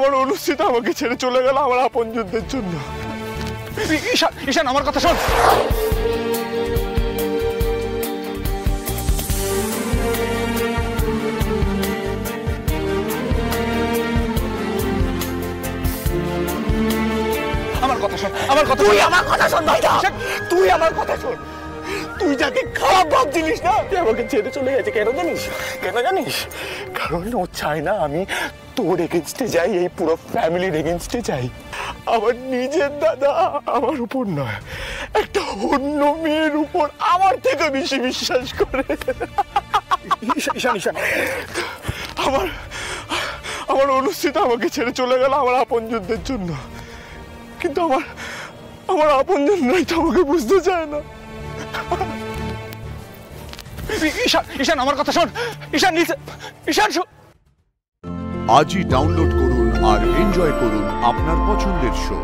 আমার অনুষ্ঠিত আমাকে ছেড়ে চলে গেল আমার আপনজনদের জন্য। ঈশান, ঈশান আমার কথা শোন। আমার কথা শোন, আমার কথা, তুই আমার কথা শোন ভাইটা, তুই আমার কথা শোন। তুই যাকে খারাপ ভাবছিলিস না, তুই আমাকে ছেড়ে চলে গেছে। কেন জানিস? কেন জানিস? কারণ ও চায় না আমি তোর এগেনস্টে যাই, এই পুরো ফ্যামিলির এগেনস্টে যাই। আমার নিজের দাদা আমার উপর নয়, একটা অন্য মেয়ের উপর আমার থেকে বেশি বিশ্বাস করে। ঈশান, ঈশান আমার আমার অনুষ্ঠিত আমাকে ছেড়ে চলে গেল আমার আপনজনদের জন্য, কিন্তু আমার আপনজনরাই তো আমাকে বুঝতে চায় না। ঈশান, ঈশান আমার কথা শোন। ঈশান, ঈশান আজই ডাউনলোড করুন আর এনজয় করুন আপনার পছন্দের শো।